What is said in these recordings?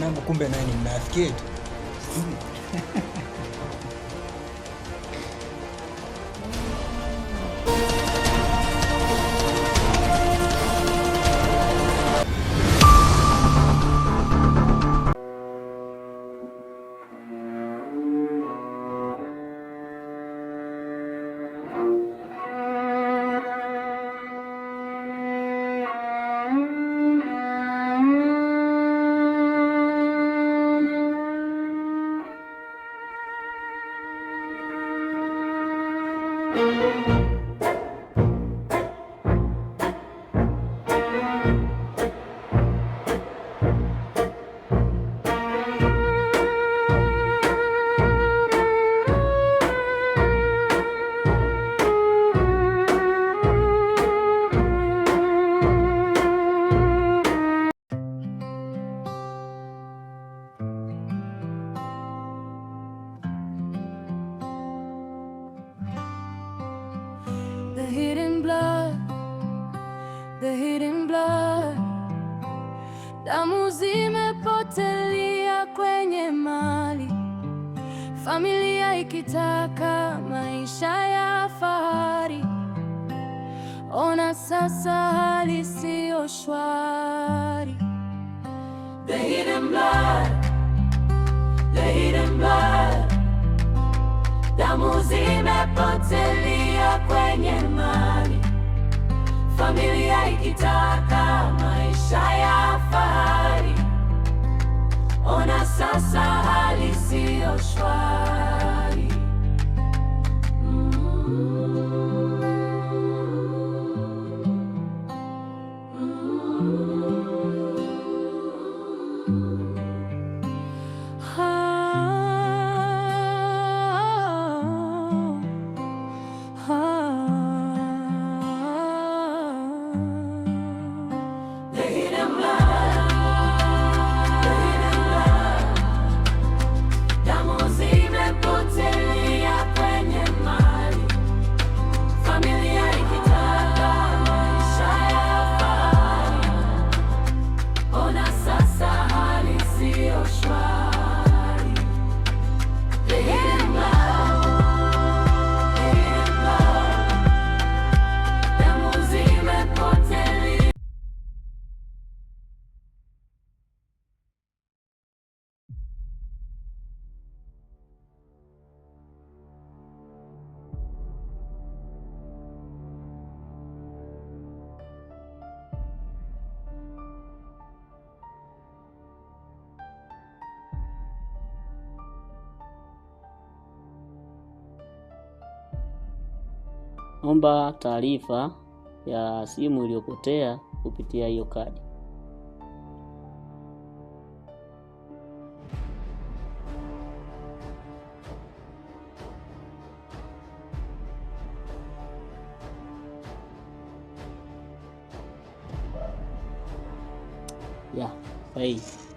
yangu, kumbe naye ni mnafiki eti. Damu zimepotelea kwenye mali, familia ikitaka maisha ya fahari. Ona sasa hali siyo shwari. The hidden blood, the hidden blood. Damu zimepotelea kwenye mali, familia ikitaka maisha ya fahari. Ona sasa hali siyo shwari. Omba taarifa ya simu iliyopotea kupitia hiyo kadi. Ya, sahihi.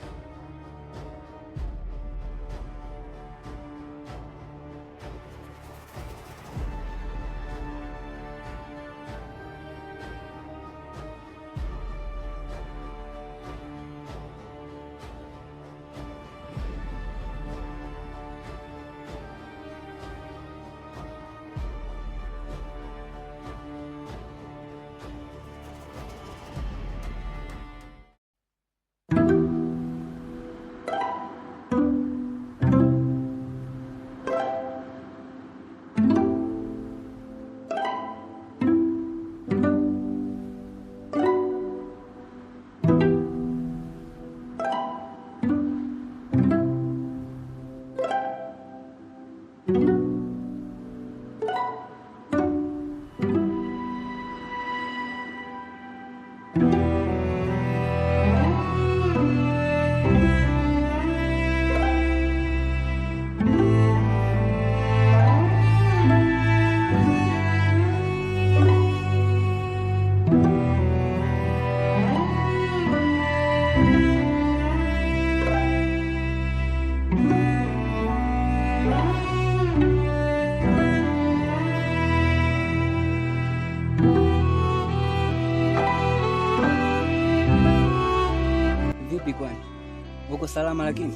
salama lakini?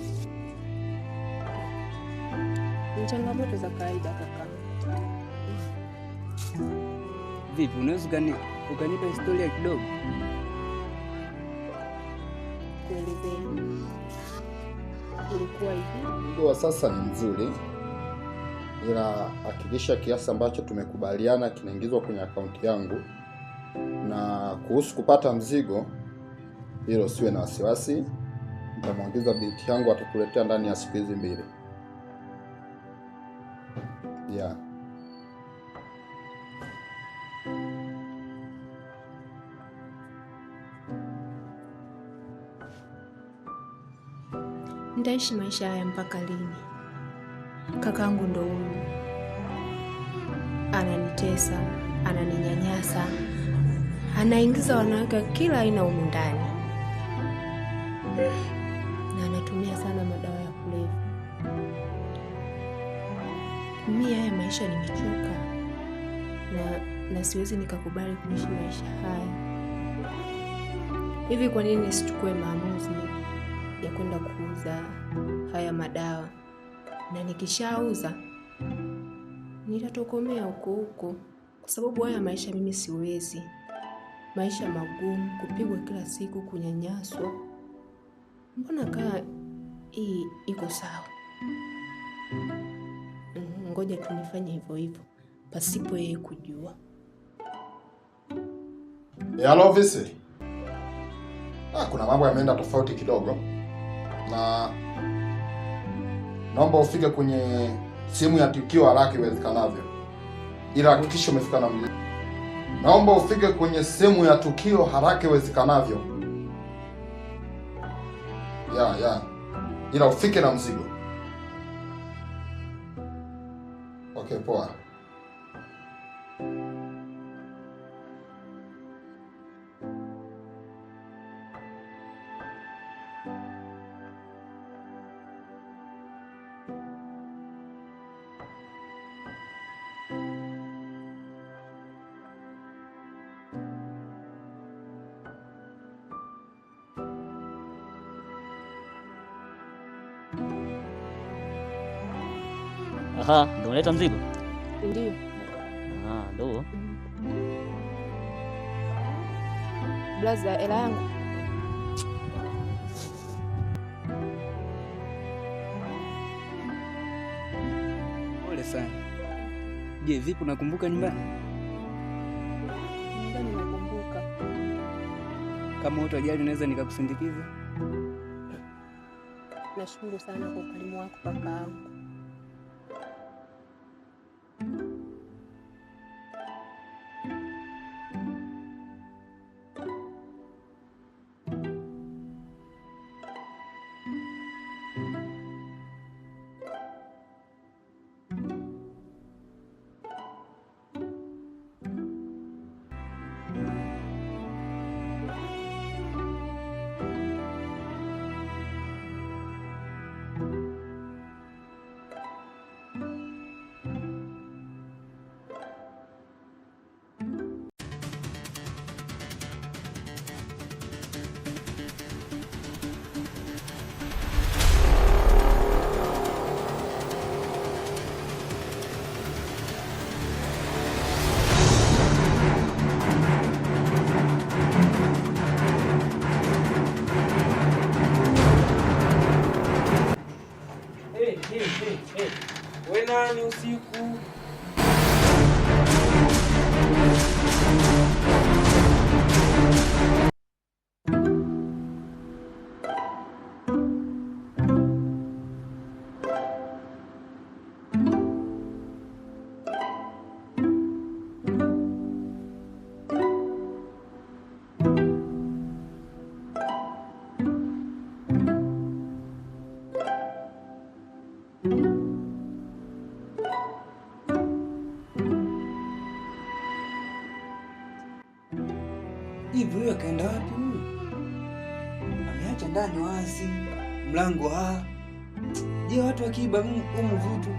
Ni changamoto za kawaida kaka. Vipi, unaweza ukanipa historia kidogo? Kuelezea. Ilikuwa hivi. Mzigo wa sasa ni mzuri, ila hakikisha kiasi ambacho tumekubaliana kinaingizwa kwenye akaunti yangu, na kuhusu kupata mzigo, hilo siwe na wasiwasi. Nitamwongeza binti yangu, atakuletea ndani ya siku hizi 2. Yeah. Nitaishi maisha haya mpaka lini? Kakangu ndo huyu, ananitesa, ananinyanyasa, anaingiza wanawake kila aina humu ndani, na anatumia sana madawa ya kulevya. Mimi haya maisha nimechoka, na siwezi nikakubali kuishi maisha haya. Hivi kwa nini nisichukue maamuzi ya kwenda kuuza haya madawa, na nikishauza nitatokomea huko, kwa sababu haya maisha mimi siwezi. Maisha magumu, kupigwa kila siku, kunyanyaswa. Mbona kaa hii iko sawa? Ngoja tunifanye hivyo pasipo yeye kujua. Hello Visi. Kuna mambo yameenda tofauti kidogo, na naomba ufike kwenye simu ya tukio haraka iwezekanavyo, ila hakikisha umefika na mzigo. Naomba ufike kwenye simu ya tukio haraka iwezekanavyo. Ila ufike na mzigo. Okay, poa. Aha, ndio unaleta mzigo? Ndio. Ndio. Blaza, hela yangu. Pole sana. Je, vipi unakumbuka nyumbani? Nyumbani nakumbuka. Kama utajali naweza nikakusindikiza? Nashukuru sana kwa ukarimu wako kakaangu. Wewe nani usiku? Hivi huyo kaenda wapi huyu? Ameacha ndani wazi, mlango Je, watu wakiiba humu vitu?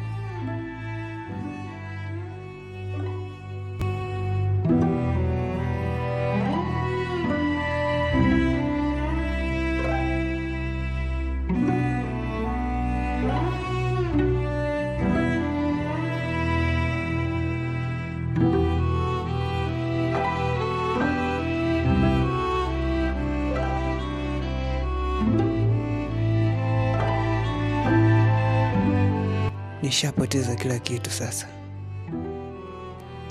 nishapoteza kila kitu sasa.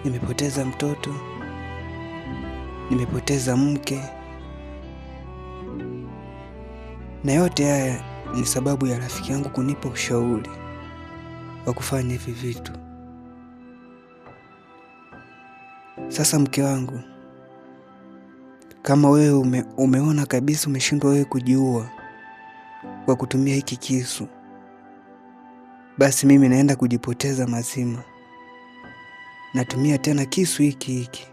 Nimepoteza mtoto, nimepoteza mke, na yote haya ni sababu ya rafiki yangu kunipa ushauri wa kufanya hivi vitu. Sasa mke wangu, kama wewe umeona kabisa umeshindwa wewe kujiua kwa kutumia hiki kisu, basi mimi naenda kujipoteza mazima. Natumia tena kisu hiki.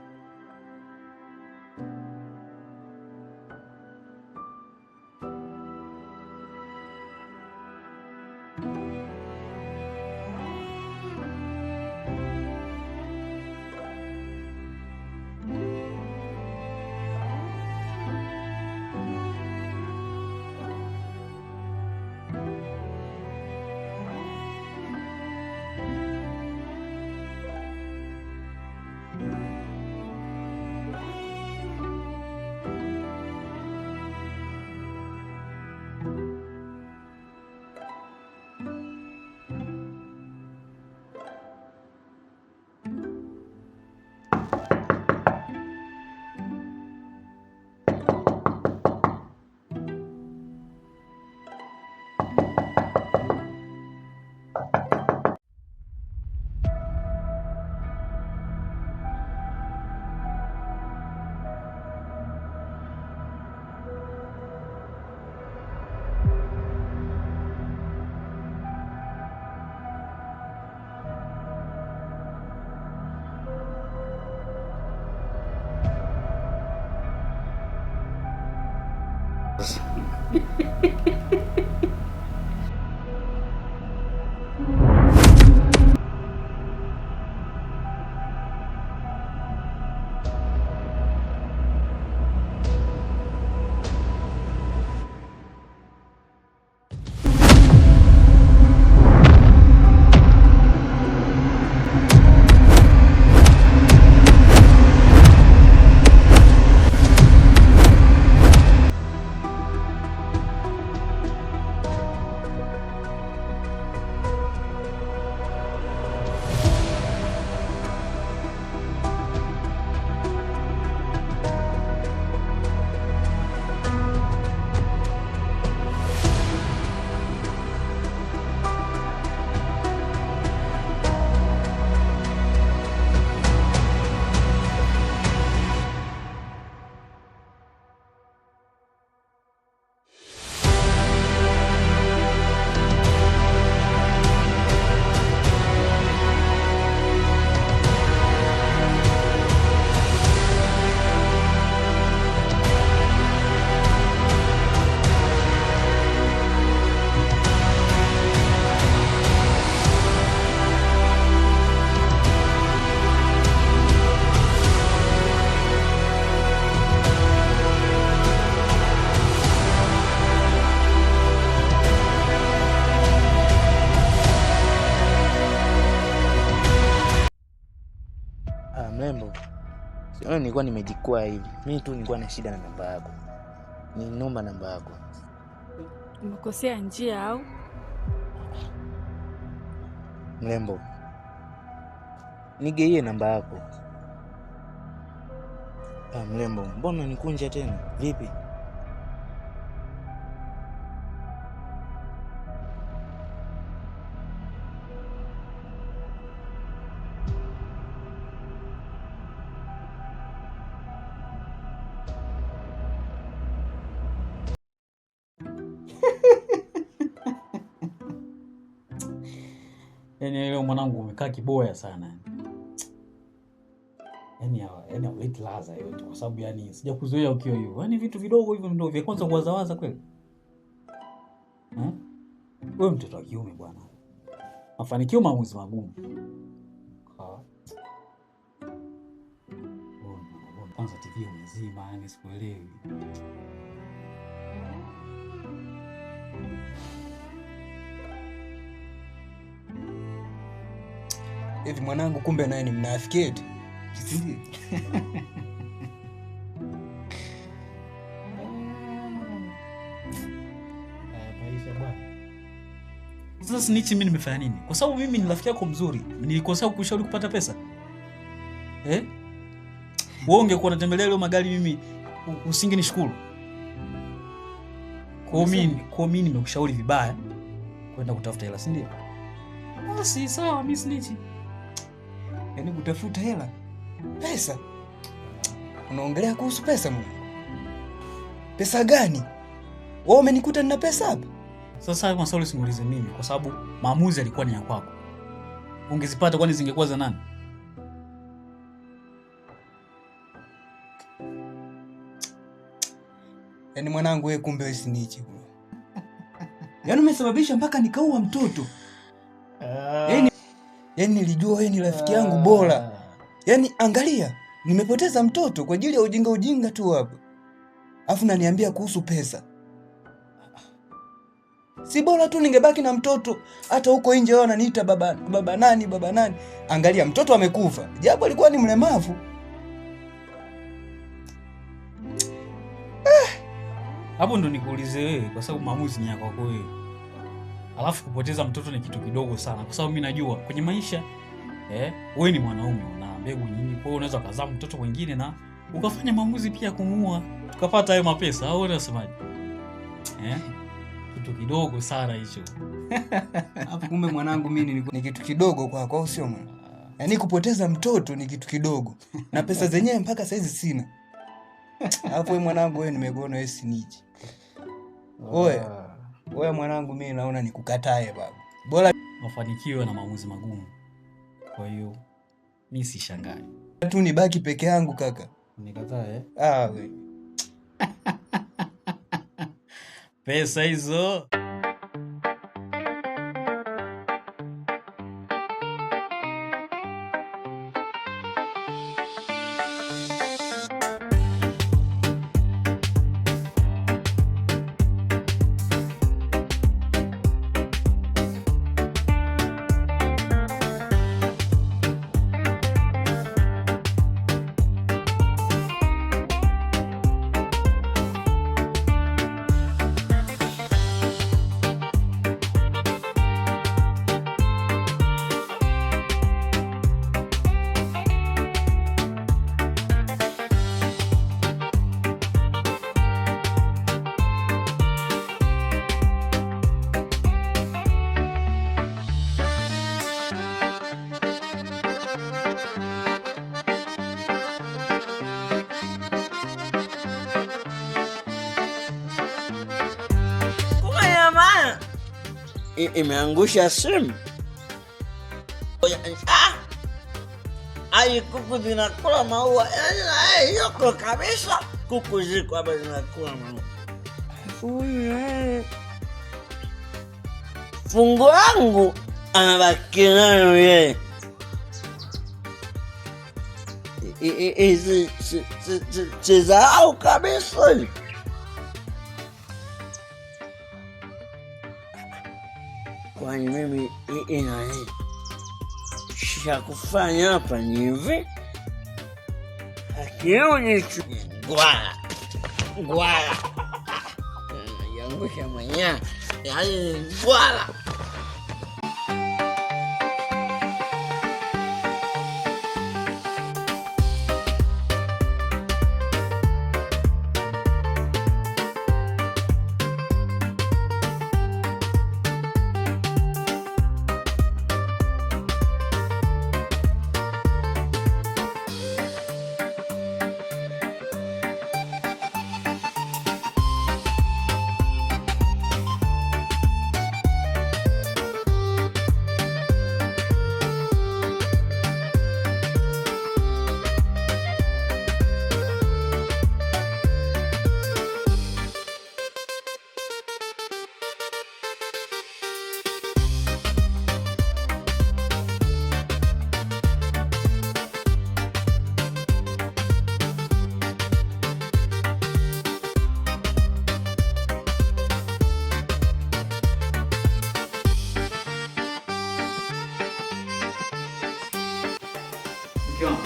Mrembo, siona nilikuwa nimejikwaa hivi. Mimi tu nilikuwa na shida na namba yako. Ninomba namba yako. Umekosea njia au? Mrembo, nigeie namba yako. Mrembo, mbona nikunja tena? Vipi? Yaani leo mwanangu umekaa kiboya sana. Yaani hauleti ladha yote kwa sababu yani sijakuzoea ukiwa hivyo. Yaani vitu vidogo hivyo ndio vya kwanza kuwazawaza kweli. Wewe mtoto wa kiume bwana. Mafanikio maamuzi magumu. Kwanza TV umezima, yani sikuelewi. Hivi mwanangu kumbe naye ni mnafiki eti? Sasa snitch mimi nimefanya nini? Kwa sababu mimi ni rafiki yako mzuri. Nilikosea kukushauri kupata pesa? Wewe ungekuwa unatembelea ile magari mimi usingenishukuru. Kwa mimi nimekushauri vibaya kwenda kutafuta hela, si ndio? Basi sawa, mimi snitch. Yaani kutafuta hela? Pesa? Unaongelea kuhusu pesa mwana? Pesa gani? Wewe umenikuta nina pesa hapa? Sasa hayo maswali usimuulize mimi kwa sababu maamuzi yalikuwa ni ya kwako. Ungezipata kwani zingekuwa za nani? Yaani mwanangu wewe kumbe wewe snitch bro. Yaani umesababisha mpaka nikaua mtoto. Yaani nilijua wewe ni rafiki yangu bora. Yaani angalia, nimepoteza mtoto kwa ajili ya ujinga tu hapa. Alafu naniambia kuhusu pesa. Si bora tu ningebaki na mtoto, hata huko nje wao wananiita baba nani. Angalia mtoto amekufa. Japo alikuwa ni mlemavu. Hapo ndo nikuulize wewe kwa sababu maamuzi ni yako wewe. Alafu kupoteza mtoto ni kitu kidogo sana kwa sababu mimi najua kwenye maisha wewe ni mwanaume una mbegu nyingi, kwa hiyo unaweza kuzaa mtoto mwingine na ukafanya maamuzi pia kumuua tukapata hayo mapesa au unasemaje? Kitu kidogo sana hicho. Hapo kumbe mwanangu mimi ni kitu kidogo kwako au sio mwana? Yaani kupoteza mtoto ni kitu kidogo na pesa zenyewe mpaka saizi sina. Hapo wewe mwanangu wewe nimekuona wewe snitch. Wewe mwanangu mimi naona nikukatae baba. Bora mafanikio na maamuzi magumu. Kwa hiyo mimi sishangai. Tu nibaki peke yangu kaka. Nikatae? Wewe. Pesa hizo. Imeangusha simu. Ai kuku zinakula maua. Yoko kabisa. Kuku ziko hapa zinakula maua. Fungu wangu anabaki nayo yeye. Chezao kabisa. Kwani mimi nini cha kufanya hapa ni hivi, akionyesha ngwala yangusha mwenyewe, yaani ngwala.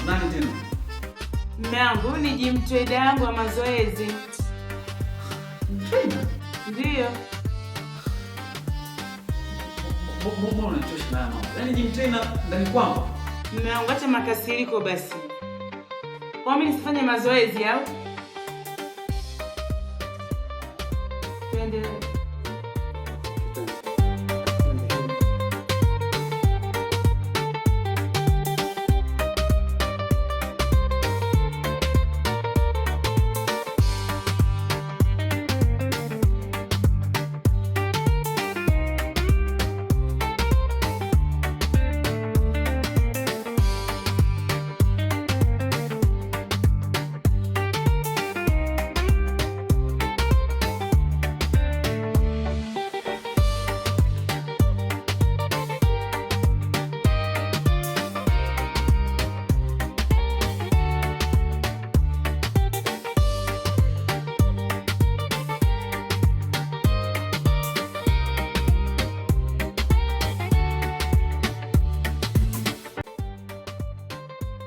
Nani tena? Mwanangu ni gym trader yangu wa mazoezi. Trainer? Ndio. Mbona unachosha na mama? Yaani gym trainer ndani kwangu. Mume wangu, acha makasiriko basi. Kwa mimi nisifanye mazoezi au? Tuendelee.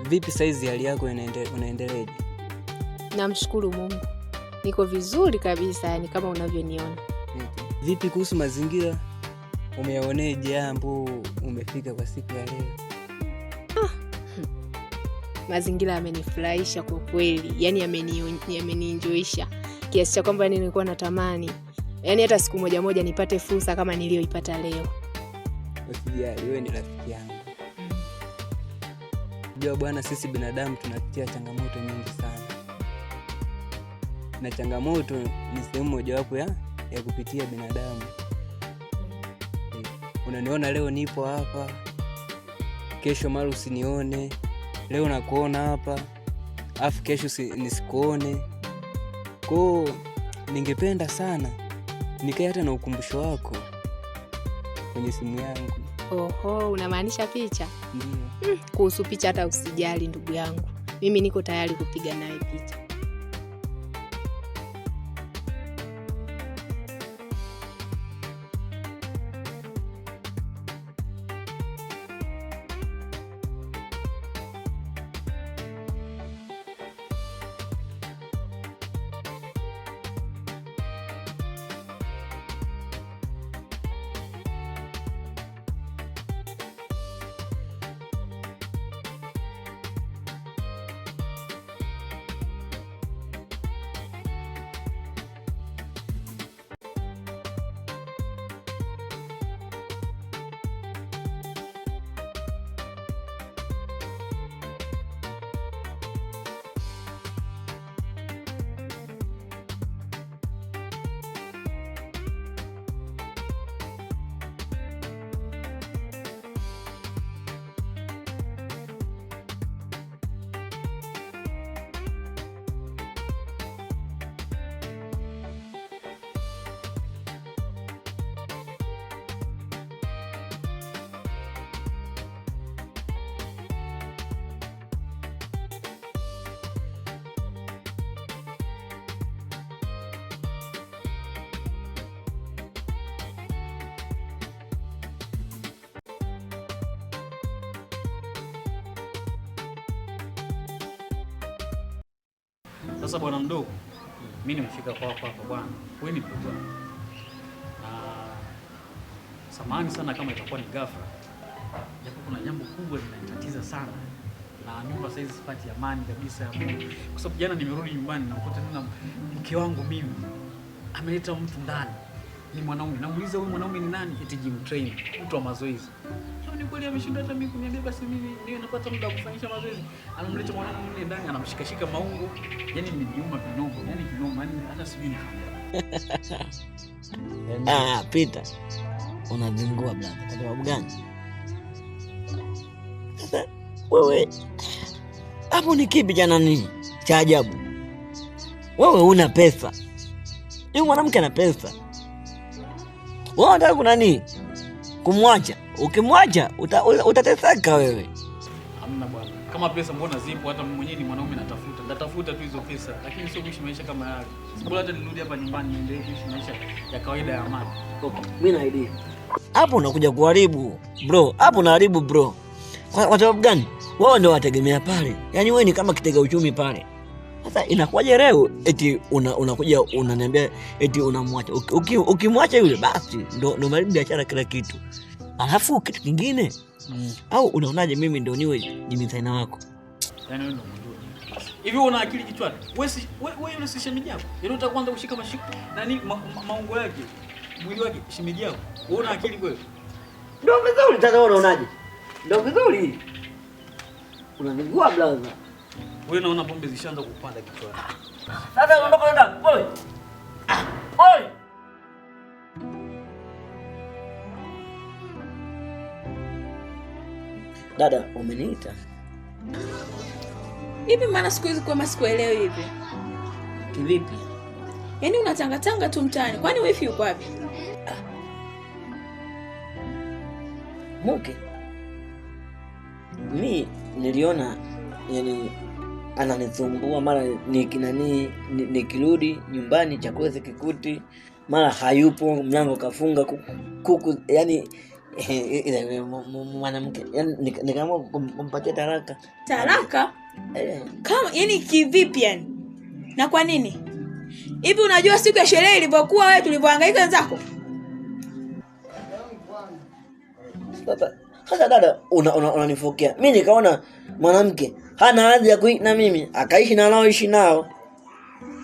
Vipi saizi hali yako unaendeleaje? Namshukuru Mungu. Niko vizuri kabisa, yani kama unavyoniona. Vipi kuhusu mazingira? Umeyaoneje jambo umefika kwa siku ya leo? Mazingira yamenifurahisha kwa kweli. Yaani yamenienjoisha. Kiasi cha kwamba nilikuwa natamani yaani hata siku moja nipate fursa kama niliyoipata leo. Usijali, wewe ni rafiki yangu. Jua bwana, sisi binadamu tunapitia changamoto nyingi sana. Na changamoto ni sehemu mojawapo ya kupitia binadamu. Unaniona leo nipo hapa, kesho mara usinione. Leo nakuona hapa, afu kesho nisikuone. Kwa ningependa sana nikae hata na ukumbusho wako kwenye simu yangu. Oho, unamaanisha picha? Ndiyo. Kuhusu picha hata usijali ndugu yangu. Mimi niko tayari kupiga nawe picha. Sasa bwana mdogo, mimi nimefika kwako hapa bwana. Wewe ni mdogo wangu. Samahani sana kama itakuwa ni ghafla. Japo kuna jambo kubwa linanitatiza sana. Na nyumba sasa sipati amani kabisa ya Mungu. Kwa sababu jana nimerudi nyumbani na nakuta tena mke wangu mimi ameleta mtu ndani. Ni mwanaume. Namuuliza huyu mwanaume ni nani? Eti gym trainer, mtu wa mazoezi. Ni kweli ameshinda hata mimi kuniambia basi mimi niwe napata muda wa kufanyisha mazoezi. Anamleta mwanaume mle ndani anamshikashika maungo. Yaani nimejiuma vinogo, yaani vinoma, yaani hata sijui nikamwambia. Peter. Unazingua bwana. Kwa sababu gani? Sasa wewe hapo ni kipi jana nini? Cha ajabu. Wewe una pesa. Yule mwanamke ana pesa. Wewe unataka kuna nini? Kumwacha. Ukimwacha utateseka wewe. Hamna bwana. Kama pesa mbona zipo, hata mwenyewe ni mwanaume natafuta. Natafuta tu hizo pesa, lakini sio kuishi maisha kama yale. Bora hata nirudi hapa nyumbani niendelee kuishi maisha ya kawaida ya amani. Mimi na idea. Hapo unakuja kuharibu, bro. Hapo unaharibu bro. Kwa sababu gani? Wewe ndio wategemea pale. Yaani wewe ni kama kitega uchumi pale. Sasa inakuwaje leo eti unakuja unaniambia eti unamwacha. Ukimwacha yule basi ndio malibu biashara kila kitu. Alafu kitu kingine au unaonaje mimi ndio niwe jimitaina wako? Yaani wewe ndio mjua. Hivi una akili kichwani? Wewe yule si shemeji yako. Yaani unataka kwanza kushika mashiko nani maungo yake. Mwili wake shemeji yako. Wewe una akili kweli? Ndio vizuri sasa unaonaje? Ndio vizuri. Unanigua blaza. Wewe naona pombe zishaanza kupanda kichwani. Sasa unaondoka nenda. Oi. Oi. Dada, umeniita? Hivi maana siku hizi kwa sikuelewi hivi. Kivipi? Yaani unatangatanga tu mtaani. Kwani wifi yuko wapi? Mke. Mimi niliona yani ananisumbua mara nikirudi nyumbani chakula sikikuti, mara hayupo, mlango kafunga, kuku yani mwanamke yani nikaamua kumpatia talaka. Talaka? Kama yani kivipi yani? Na kwa nini? Hivi unajua siku ya sherehe ilivyokuwa wewe tulivyohangaika wenzako? Sasa dada unanifokea. Mimi nikaona mwanamke hana hadhi ya kuishi na mimi, akaishi na anaoishi nao.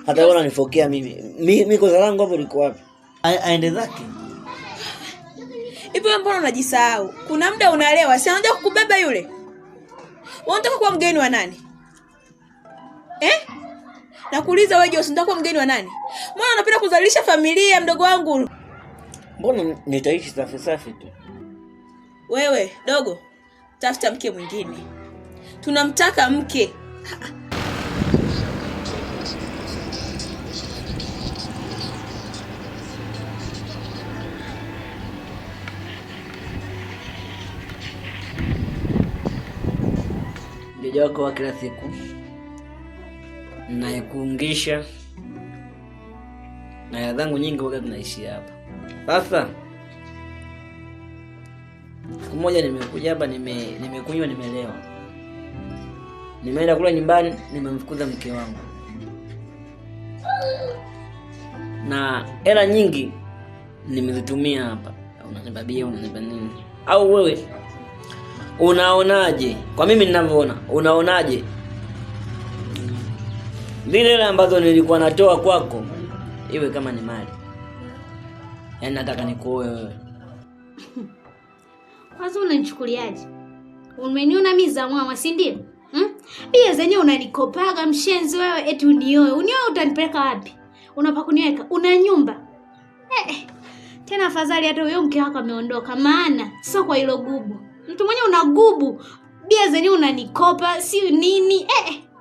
Hata wewe unanifokea mimi kosa langu hapo liko wapi? Aende zake. Hivi mbona unajisahau? Kuna muda unalewa, si anaanza kukubeba yule. Unataka kuwa mgeni wa nani? Nakuuliza wewe, unataka kuwa mgeni wa nani? Mbona unapenda kuzalisha familia mdogo wangu? Mbona nitaishi safi safi tu? Wewe dogo, tafuta mke mwingine. Tunamtaka mke. Mteja wako wa kila siku naikuungisha na yadhangu nyingi wakati tunaishi hapa. Sasa siku moja nimekuja hapa, nimekunywa, nimelewa, nimeenda kula nyumbani, nimemfukuza mke wangu na hela nyingi nimezitumia hapa. Unanibabia, unanipa nini? Au wewe unaonaje? Kwa mimi ninavyoona, unaonaje zile hela ambazo nilikuwa natoa kwako iwe kama ni mali? Yaani nataka nikuoe wewe. Kwanza unanichukuliaje? Umeniona mimi za mama, si ndio? Pia zenyewe unanikopaga mshenzi wewe, eti unioe. Unioe utanipeleka wapi? Unapa kuniweka? Una nyumba? Tena afadhali hata huyo mke wako ameondoka, maana sio kwa hilo gubu. Mtu mwenye una gubu, bia zenyewe unanikopa, si nini?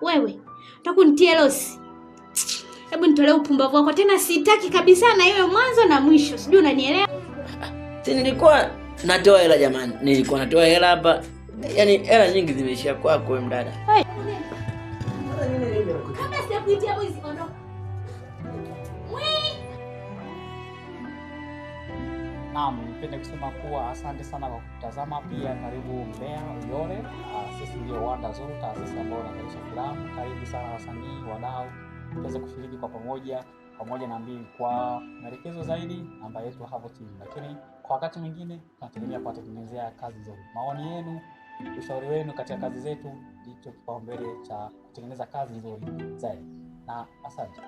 Wewe, unataka kunitia losi. Hebu nitolee upumbavu wako, tena sitaki kabisa na iwe mwanzo na mwisho. Sijui unanielewa? Si nilikuwa natoa hela jamani. Nilikuwa natoa hela hapa. Yaani hela nyingi zimeishia kwako wewe mdada. Kabla sijakuitia mwizi ondoka. Naam, nipende kusema kuwa asante sana kwa kutazama. Pia karibu Mbeya Uyole. Sisi ndio Wanda Zuru, taasisi ambayo inazalisha filamu. Karibu sana wasanii, wadau, tuweze kushiriki kwa pamoja na mbii. Kwa maelekezo zaidi namba yetu hapo chini. Lakini kwa wakati mwingine tunategemea kuwatengenezea kazi nzuri. Maoni yenu, ushauri wenu katika kazi zetu ndicho kipaumbele cha kutengeneza kazi nzuri zaidi. Na asante.